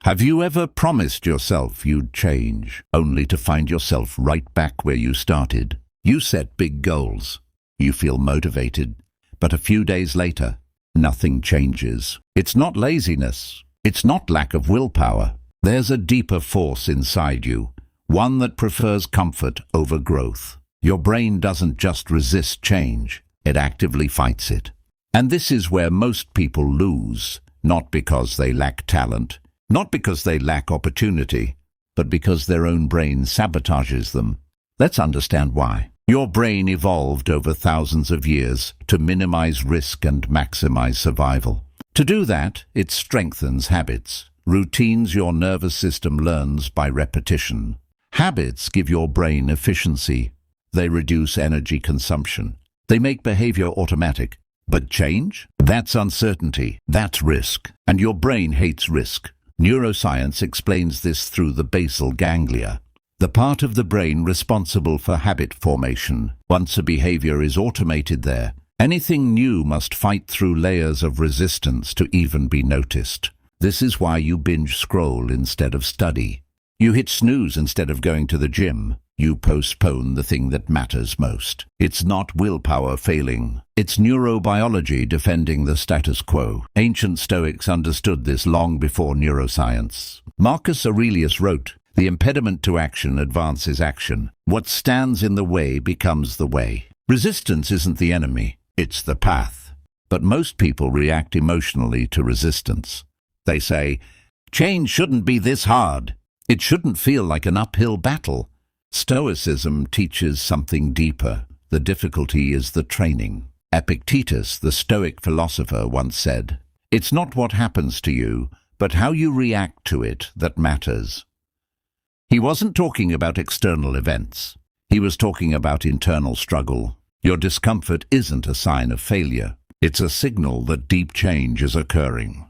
Have you ever promised yourself you'd change, only to find yourself right back where you started? You set big goals. You feel motivated, but a few days later, nothing changes. It's not laziness. It's not lack of willpower. There's a deeper force inside you, one that prefers comfort over growth. Your brain doesn't just resist change, it actively fights it. And this is where most people lose, not because they lack talent, not because they lack opportunity, but because their own brain sabotages them. Let's understand why. Your brain evolved over thousands of years to minimize risk and maximize survival. To do that, it strengthens habits, routines your nervous system learns by repetition. Habits give your brain efficiency. They reduce energy consumption. They make behavior automatic. But change? That's uncertainty. That's risk. And your brain hates risk. Neuroscience explains this through the basal ganglia, the part of the brain responsible for habit formation. Once a behavior is automated there, anything new must fight through layers of resistance to even be noticed. This is why you binge scroll instead of study. You hit snooze instead of going to the gym. You postpone the thing that matters most. It's not willpower failing. It's neurobiology defending the status quo. Ancient Stoics understood this long before neuroscience. Marcus Aurelius wrote, "The impediment to action advances action. What stands in the way becomes the way." Resistance isn't the enemy, it's the path. But most people react emotionally to resistance. They say, "Change shouldn't be this hard. It shouldn't feel like an uphill battle." Stoicism teaches something deeper. The difficulty is the training. Epictetus, the Stoic philosopher, once said, "It's not what happens to you, but how you react to it that matters." He wasn't talking about external events. He was talking about internal struggle. Your discomfort isn't a sign of failure. It's a signal that deep change is occurring.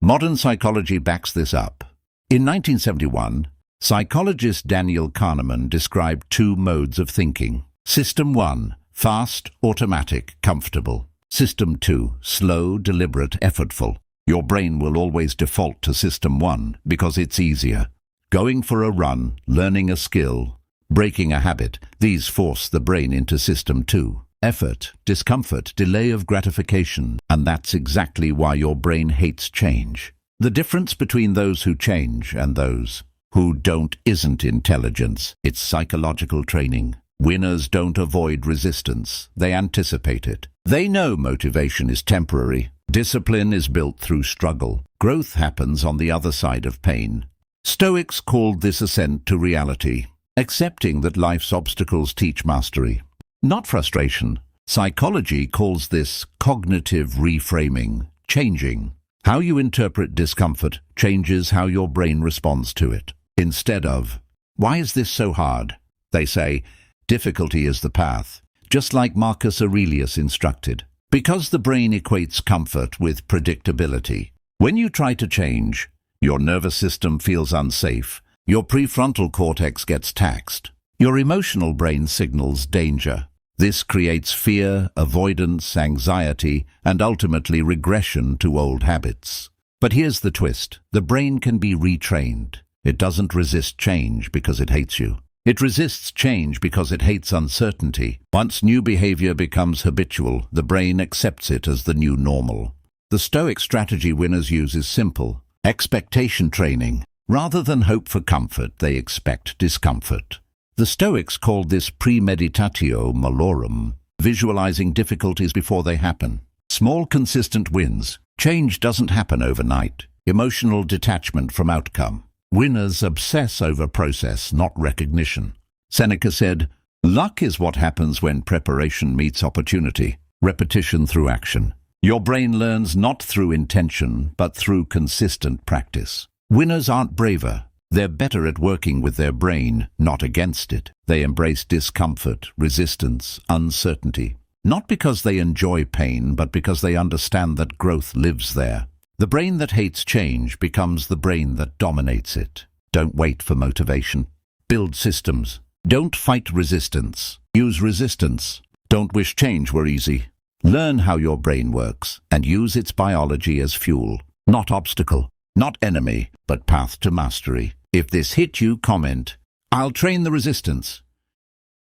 Modern psychology backs this up. In 1971, psychologist Daniel Kahneman described two modes of thinking. System 1, fast, automatic, comfortable. System 2, slow, deliberate, effortful. Your brain will always default to System 1 because it's easier. Going for a run, learning a skill, breaking a habit, these force the brain into System 2. Effort, discomfort, delay of gratification, and that's exactly why your brain hates change. The difference between those who change and those who don't isn't intelligence, it's psychological training. Winners don't avoid resistance, they anticipate it. They know motivation is temporary. Discipline is built through struggle. Growth happens on the other side of pain. Stoics called this ascent to reality, accepting that life's obstacles teach mastery, not frustration. Psychology calls this cognitive reframing, changing. How you interpret discomfort changes how your brain responds to it. Instead of, "Why is this so hard?" they say, "Difficulty is the path," just like Marcus Aurelius instructed. Because the brain equates comfort with predictability. When you try to change, your nervous system feels unsafe. Your prefrontal cortex gets taxed. Your emotional brain signals danger. This creates fear, avoidance, anxiety, and ultimately regression to old habits. But here's the twist. The brain can be retrained. It doesn't resist change because it hates you. It resists change because it hates uncertainty. Once new behavior becomes habitual, the brain accepts it as the new normal. The Stoic strategy winners use is simple. Expectation training. Rather than hope for comfort, they expect discomfort. The Stoics called this premeditatio malorum, visualizing difficulties before they happen. Small, consistent wins. Change doesn't happen overnight. Emotional detachment from outcome. Winners obsess over process, not recognition. Seneca said, "Luck is what happens when preparation meets opportunity, repetition through action." Your brain learns not through intention, but through consistent practice. Winners aren't braver. They're better at working with their brain, not against it. They embrace discomfort, resistance, uncertainty. Not because they enjoy pain, but because they understand that growth lives there. The brain that hates change becomes the brain that dominates it. Don't wait for motivation. Build systems. Don't fight resistance. Use resistance. Don't wish change were easy. Learn how your brain works and use its biology as fuel, not obstacle. Not enemy, but path to mastery. If this hit you, comment, "I'll train the resistance."